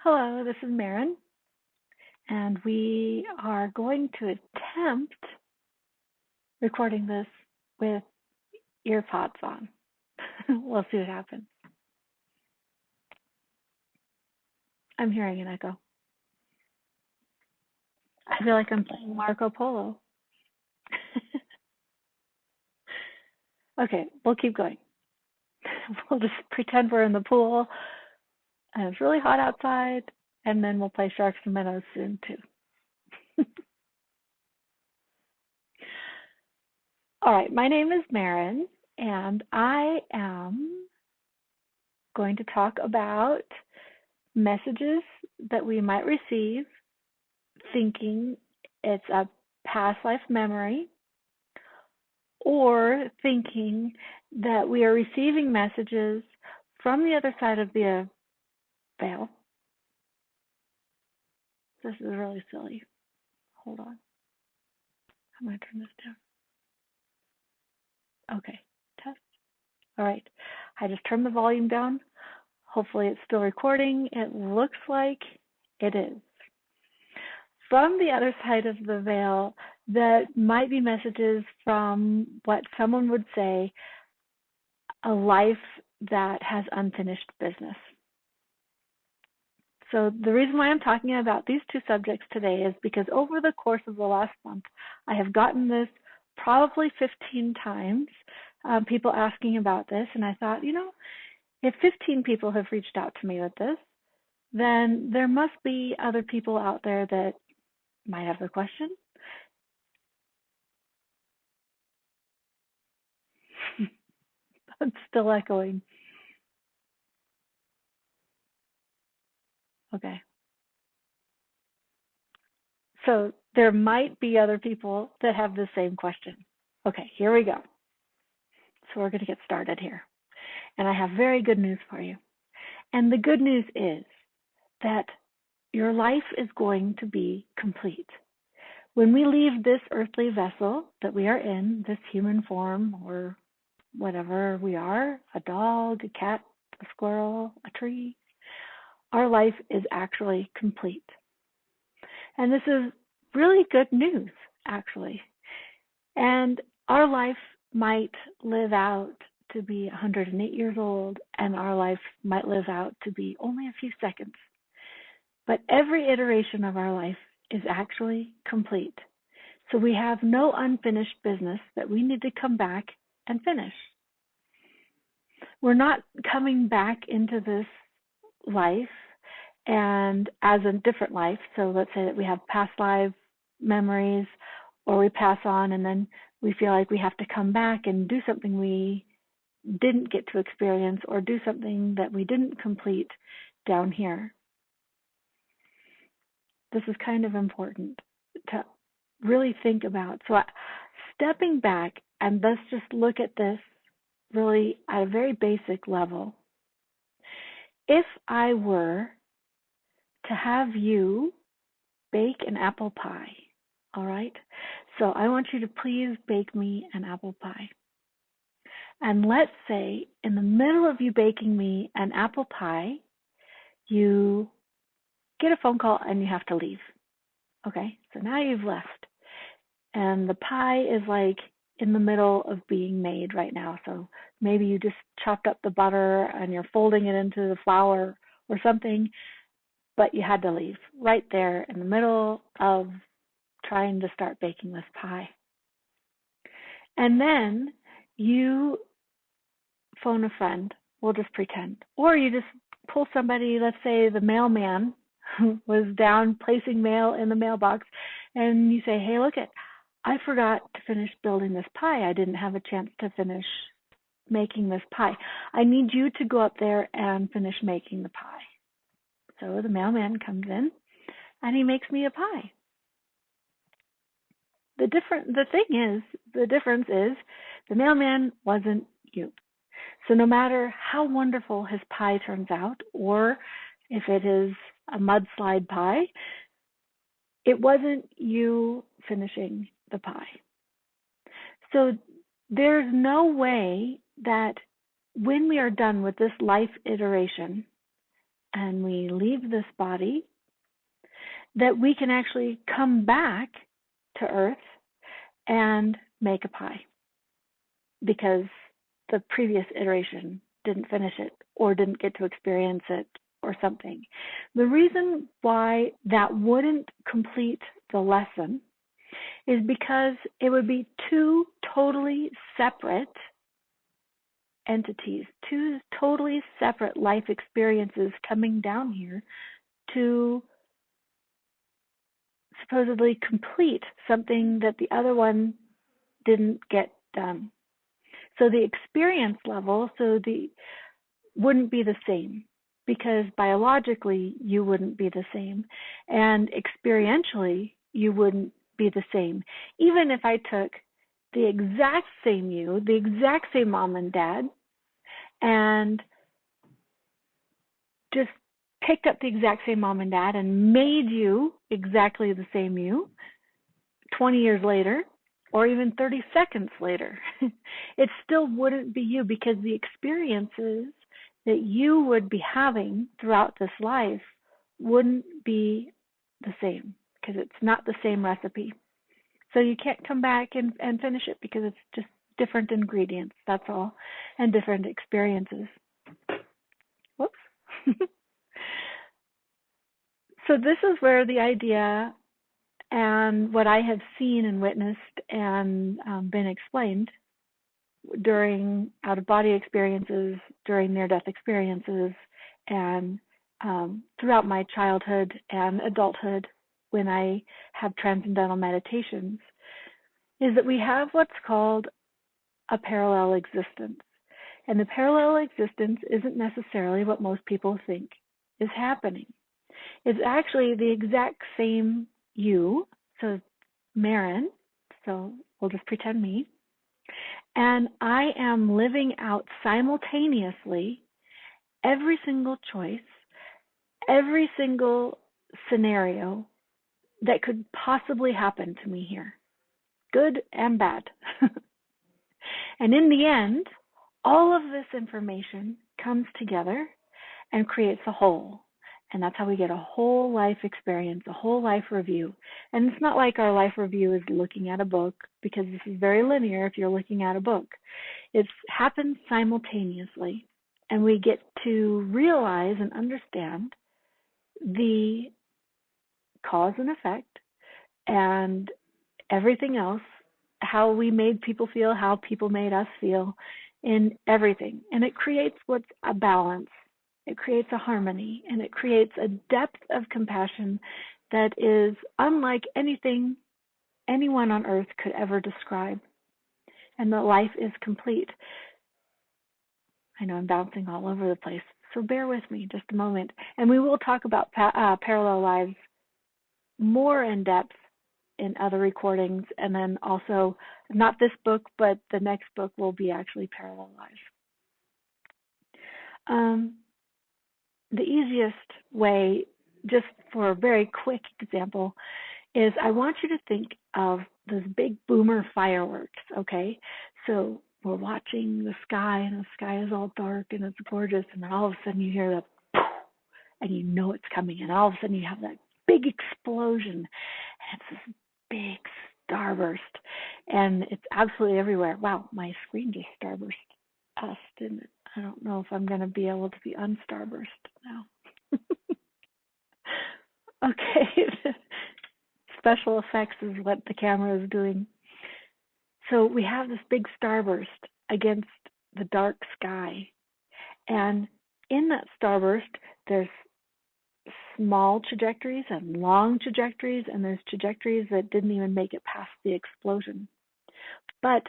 Hello, this is Marin, and we are going to attempt recording this with earpods on. We'll see what happens. I'm hearing an echo. I feel like I'm playing Marco Polo. Okay, we'll keep going. We'll just pretend we're in the pool, and it's really hot outside, and then we'll play Sharks and Minnows soon, too. All right, my name is Marin, and I am going to talk about messages that we might receive thinking it's a past life memory, or thinking that we are receiving messages from the other side of the veil. This is really silly. Hold on. I'm going to turn this down. Okay, test. All right, I just turned the volume down. Hopefully it's still recording. It looks like it is. From the other side of the veil, that might be messages from what someone would say, a life that has unfinished business. So the reason why I'm talking about these two subjects today is because over the course of the last month, I have gotten this probably 15 times, people asking about this, and I thought, if 15 people have reached out to me with this, then there must be other people out there that might have the question. I'm still echoing. Okay. So there might be other people that have the same question. Okay, here we go. So we're going to get started here. And I have very good news for you. And the good news is that your life is going to be complete. When we leave this earthly vessel that we are in, this human form or whatever we are, a dog, a cat, a squirrel, a tree, our life is actually complete. And this is really good news, actually. And our life might live out to be 108 years old, and our life might live out to be only a few seconds. But every iteration of our life is actually complete. So we have no unfinished business that we need to come back and finish. We're not coming back into this life and as a different life. So let's say that we have past life memories, or we pass on and then we feel like we have to come back and do something we didn't get to experience, or do something that we didn't complete down here. This is kind of important to really think about. So stepping back, and let's just look at this really at a very basic level. If I were to have you bake an apple pie, all right? So I want you to please bake me an apple pie. And let's say in the middle of you baking me an apple pie, you get a phone call and you have to leave. Okay, so now you've left. And the pie is like in the middle of being made right now. So maybe you just chopped up the butter and you're folding it into the flour or something, but you had to leave right there in the middle of trying to start baking this pie. And then you phone a friend, we'll just pretend. Or you just pull somebody, let's say the mailman who was down placing mail in the mailbox, and you say, hey, look it, I forgot to finish building this pie. I didn't have a chance to finish making this pie. I need you to go up there and finish making the pie. So the mailman comes in and he makes me a pie. The difference is the mailman wasn't you. So no matter how wonderful his pie turns out, or if it is a mudslide pie, it wasn't you finishing the pie. So there's no way that when we are done with this life iteration, and we leave this body, that we can actually come back to Earth and make a pie because the previous iteration didn't finish it or didn't get to experience it or something. The reason why that wouldn't complete the lesson is because it would be two totally separate entities, two totally separate life experiences coming down here to supposedly complete something that the other one didn't get done. So the experience level wouldn't be the same, because biologically you wouldn't be the same, and experientially you wouldn't be the same. Even if I took the exact same you, the exact same mom and dad, and just picked up the exact same mom and dad and made you exactly the same you 20 years later, or even 30 seconds later, it still wouldn't be you, because the experiences that you would be having throughout this life wouldn't be the same, because it's not the same recipe. So you can't come back and finish it, because it's just different ingredients, that's all, and different experiences. Whoops. So this is where the idea and what I have seen and witnessed and been explained during out-of-body experiences, during near-death experiences, and throughout my childhood and adulthood when I have transcendental meditations, is that we have what's called a parallel existence. And the parallel existence isn't necessarily what most people think is happening. It's actually the exact same you, so Marin, so we'll just pretend me, and I am living out simultaneously every single choice, every single scenario that could possibly happen to me here, good and bad. And in the end, all of this information comes together and creates a whole. And that's how we get a whole life experience, a whole life review. And it's not like our life review is looking at a book, because this is very linear if you're looking at a book. It happens simultaneously, and we get to realize and understand the cause and effect and everything else, how we made people feel, how people made us feel, in everything. And it creates what's a balance. It creates a harmony, and it creates a depth of compassion that is unlike anything anyone on earth could ever describe. And the life is complete. I know I'm bouncing all over the place, so bear with me just a moment. And we will talk about parallel lives more in depth in other recordings, and then also, not this book, but the next book will be actually parallel lives. The easiest way, just for a very quick example, is I want you to think of those big boomer fireworks, okay? So we're watching the sky, and the sky is all dark, and it's gorgeous, and then all of a sudden you hear the poof, and you know it's coming, and all of a sudden you have that big explosion, and it's this big starburst, and it's absolutely everywhere. Wow, my screen just starburst us, didn't it? I don't know if I'm going to be able to be unstarburst now. Okay, special effects is what the camera is doing. So we have this big starburst against the dark sky, and in that starburst there's small trajectories and long trajectories, and there's trajectories that didn't even make it past the explosion. But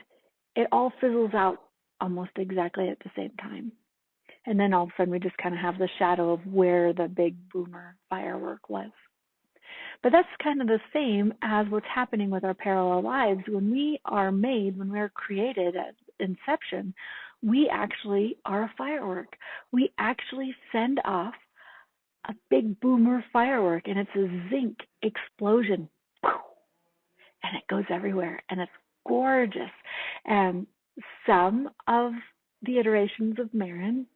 it all fizzles out almost exactly at the same time. And then all of a sudden we just kind of have the shadow of where the big boomer firework was. But that's kind of the same as what's happening with our parallel lives. When we are made, when we're created at inception, we actually are a firework. We actually send off a big boomer firework, and it's a zinc explosion. And it goes everywhere, and it's gorgeous. And some of the iterations of Marin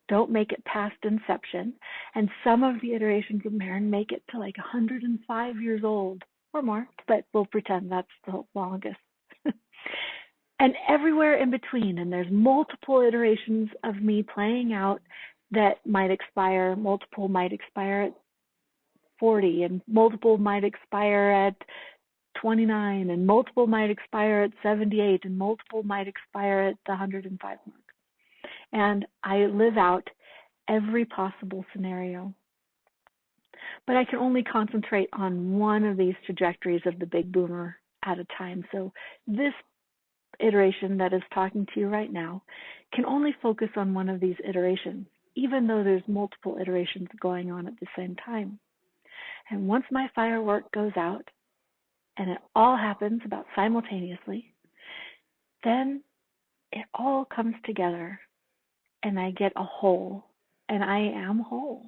don't make it past inception. And some of the iterations of Marin make it to like 105 years old or more, but we'll pretend that's the longest. And everywhere in between, and there's multiple iterations of me playing out that might expire. Multiple might expire at 40, and multiple might expire at 29, and multiple might expire at 78, and multiple might expire at the 105 mark. And I live out every possible scenario. But I can only concentrate on one of these trajectories of the big boomer at a time. So this iteration that is talking to you right now can only focus on one of these iterations, even though there's multiple iterations going on at the same time. And once my firework goes out, and it all happens about simultaneously, then it all comes together and I get a whole, and I am whole.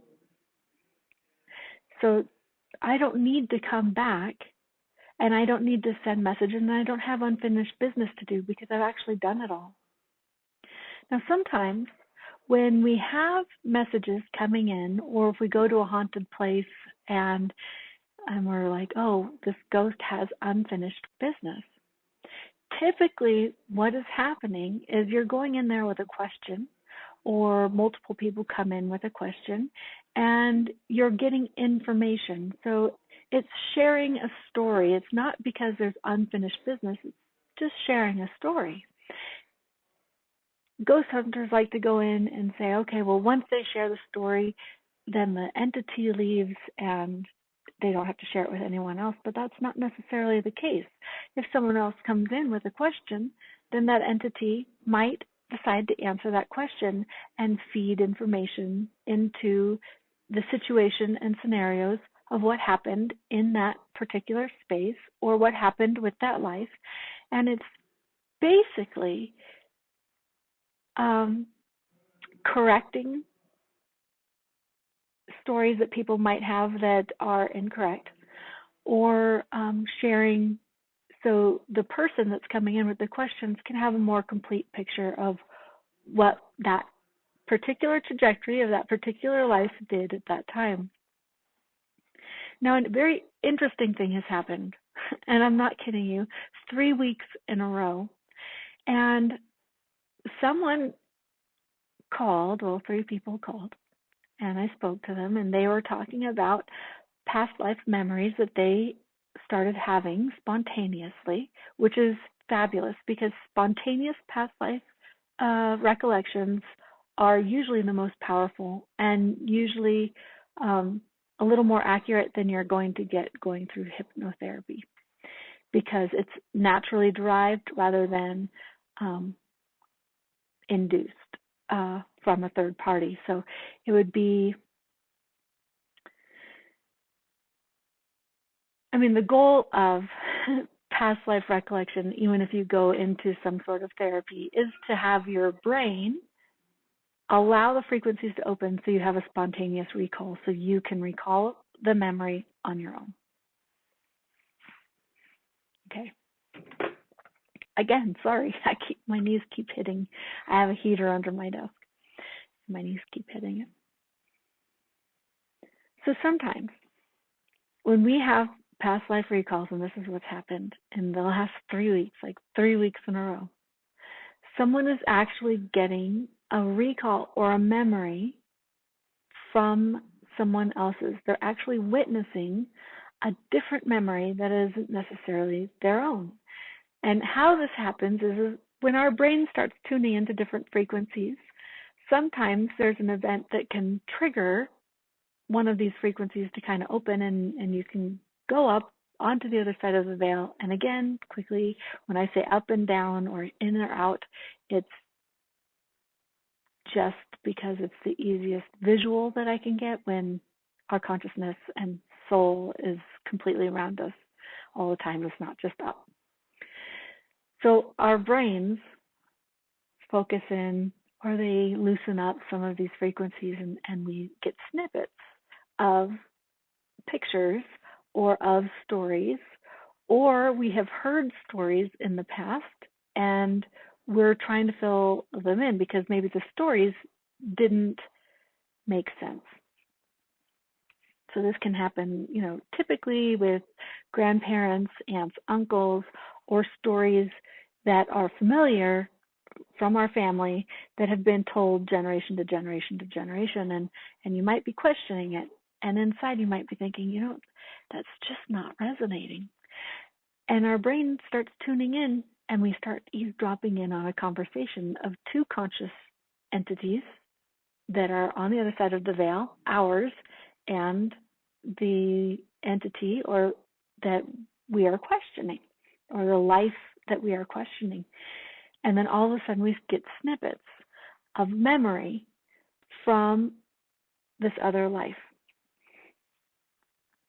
So I don't need to come back, and I don't need to send messages, and I don't have unfinished business to do because I've actually done it all. Now sometimes when we have messages coming in, or if we go to a haunted place and we're like, oh, this ghost has unfinished business. Typically, what is happening is you're going in there with a question, or multiple people come in with a question, and you're getting information. So it's sharing a story. It's not because there's unfinished business, it's just sharing a story. Ghost hunters like to go in and say, okay, well, once they share the story, then the entity leaves and they don't have to share it with anyone else, but that's not necessarily the case. If someone else comes in with a question, then that entity might decide to answer that question and feed information into the situation and scenarios of what happened in that particular space or what happened with that life. And it's basically correcting stories that people might have that are incorrect, or sharing so the person that's coming in with the questions can have a more complete picture of what that particular trajectory of that particular life did at that time. Now, a very interesting thing has happened, and I'm not kidding you, 3 weeks in a row. And someone called, well, 3 people called, and I spoke to them, and they were talking about past life memories that they started having spontaneously, which is fabulous because spontaneous past life recollections are usually the most powerful and usually a little more accurate than you're going to get going through hypnotherapy because it's naturally derived rather than induced from a third party. So it would be, the goal of past life recollection, even if you go into some sort of therapy, is to have your brain allow the frequencies to open so you have a spontaneous recall, so you can recall the memory on your own. Okay. Again, sorry, my knees keep hitting. I have a heater under my desk. My knees keep hitting it. So sometimes when we have past life recalls, and this is what's happened in the last 3 weeks, like 3 weeks in a row, someone is actually getting a recall or a memory from someone else's. They're actually witnessing a different memory that isn't necessarily their own. And how this happens is when our brain starts tuning into different frequencies, sometimes there's an event that can trigger one of these frequencies to kind of open, and you can go up onto the other side of the veil. And again, quickly, when I say up and down or in or out, it's just because it's the easiest visual that I can get when our consciousness and soul is completely around us all the time. It's not just up. So our brains focus in, or they loosen up some of these frequencies, and we get snippets of pictures or of stories, or we have heard stories in the past and we're trying to fill them in because maybe the stories didn't make sense. So this can happen, typically with grandparents, aunts, uncles, or stories that are familiar from our family that have been told generation to generation to generation, and you might be questioning it, and inside you might be thinking, that's just not resonating. And our brain starts tuning in, and we start eavesdropping in on a conversation of two conscious entities that are on the other side of the veil, ours and the entity or that we are questioning, or the life that we are questioning. And then all of a sudden we get snippets of memory from this other life.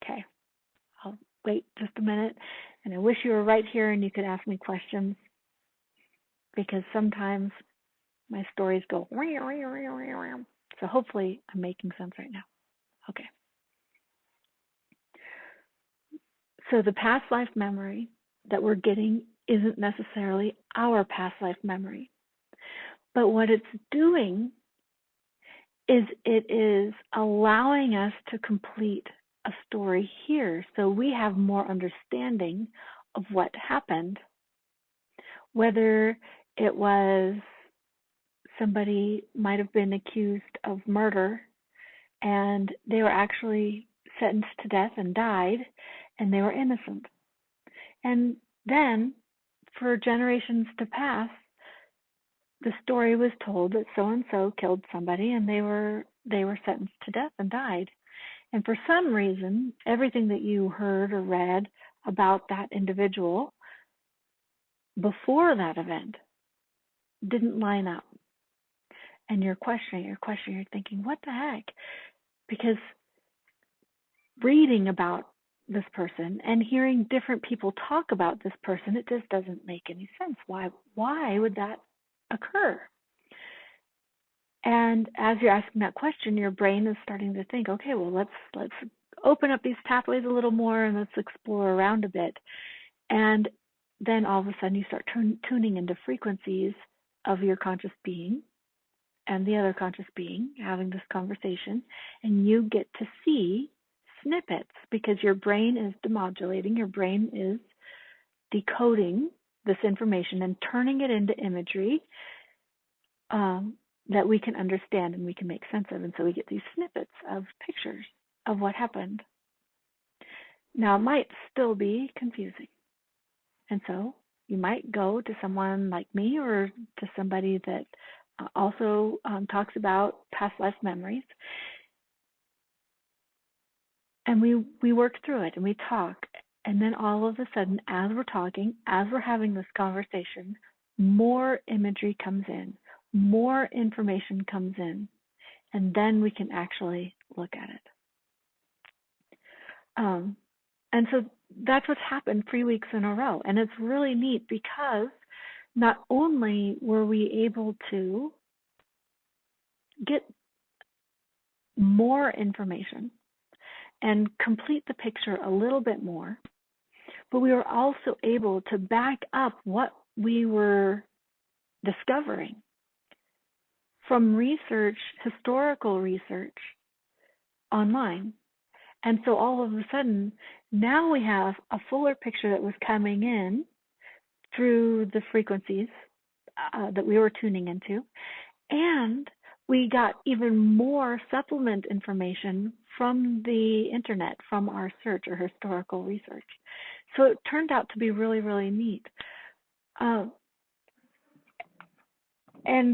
Okay, I'll wait just a minute, and I wish you were right here and you could ask me questions, because sometimes my stories go, so hopefully I'm making sense right now. Okay. So the past life memory that we're getting isn't necessarily our past life memory. But what it's doing is it is allowing us to complete a story here, so we have more understanding of what happened. Whether it was somebody might have been accused of murder and they were actually sentenced to death and died, and they were innocent. And then, for generations to pass, the story was told that so-and-so killed somebody, and they were sentenced to death and died. And for some reason, everything that you heard or read about that individual before that event didn't line up. And you're questioning, you're thinking, what the heck? Because reading about this person and hearing different people talk about this person, it just doesn't make any sense. Why would that occur? And as you're asking that question, your brain is starting to think, okay, well, let's open up these pathways a little more and let's explore around a bit. And then all of a sudden you start tuning into frequencies of your conscious being and the other conscious being having this conversation, and you get to see snippets because your brain is demodulating, your brain is decoding this information and turning it into imagery that we can understand and we can make sense of. And so we get these snippets of pictures of what happened. Now, it might still be confusing. And so you might go to someone like me or to somebody that also talks about past life memories. And we work through it and we talk. And then all of a sudden, as we're talking, as we're having this conversation, more imagery comes in, more information comes in, and then we can actually look at it. And so that's what's happened 3 weeks in a row. And it's really neat because not only were we able to get more information and complete the picture a little bit more, but we were also able to back up what we were discovering from research, historical research online. And so all of a sudden, now we have a fuller picture that was coming in through the frequencies that we were tuning into. And we got even more supplement information from the internet, from our search or historical research. So it turned out to be really, really neat. And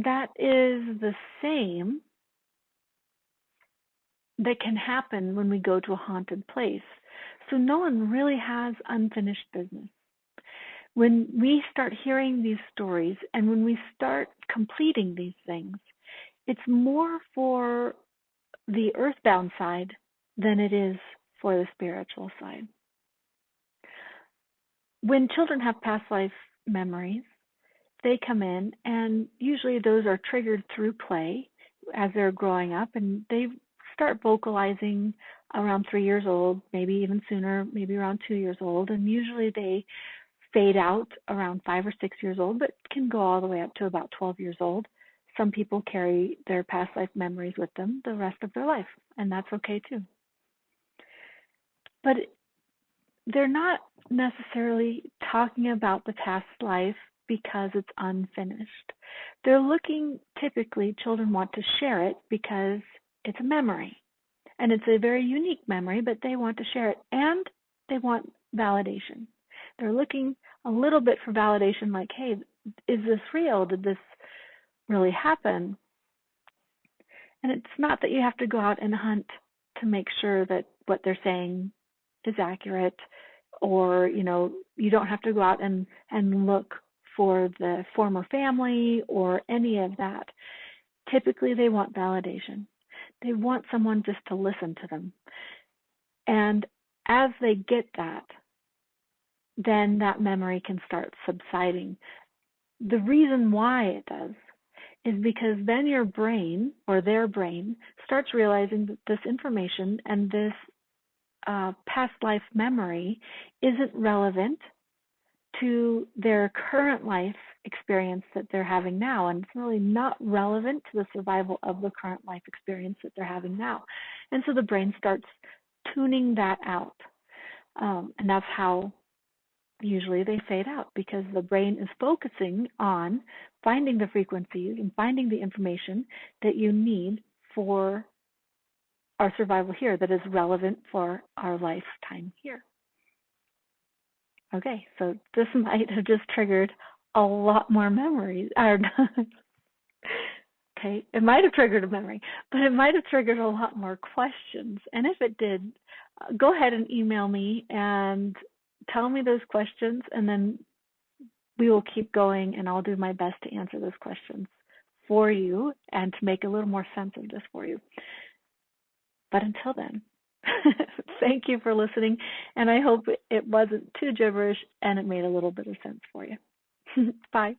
that is the same that can happen when we go to a haunted place. So no one really has unfinished business. When we start hearing these stories and when we start completing these things, it's more for the earthbound side than it is for the spiritual side. When children have past life memories, they come in, and usually those are triggered through play as they're growing up, and they start vocalizing around 3 years old, maybe even sooner, maybe around 2 years old, and usually they fade out around 5 or 6 years old, but can go all the way up to about 12 years old. some people carry their past life memories with them the rest of their life, and that's okay too. But they're not necessarily talking about the past life because it's unfinished. They're looking, typically, children want to share it because it's a memory. And it's a very unique memory, but they want to share it, and they want validation. They're looking a little bit for validation, like, hey, is this real? Did this really happen? And it's not that you have to go out and hunt to make sure that what they're saying is accurate, or, you don't have to go out and look for the former family or any of that. Typically, they want validation. They want someone just to listen to them. And as they get that, then that memory can start subsiding. The reason why it does is because then your brain, or their brain, starts realizing that this information and this past life memory isn't relevant to their current life experience that they're having now, and it's really not relevant to the survival of the current life experience that they're having now. And so the brain starts tuning that out. And that's how usually they fade out, because the brain is focusing on finding the frequencies and finding the information that you need for our survival here, that is relevant for our lifetime here. Okay, so this might have just triggered a lot more memories. Okay, it might have triggered a memory, but it might have triggered a lot more questions. And if it did, go ahead and email me and tell me those questions, and then we will keep going, and I'll do my best to answer those questions for you and to make a little more sense of this for you. But until then, thank you for listening, and I hope it wasn't too gibberish and it made a little bit of sense for you. Bye.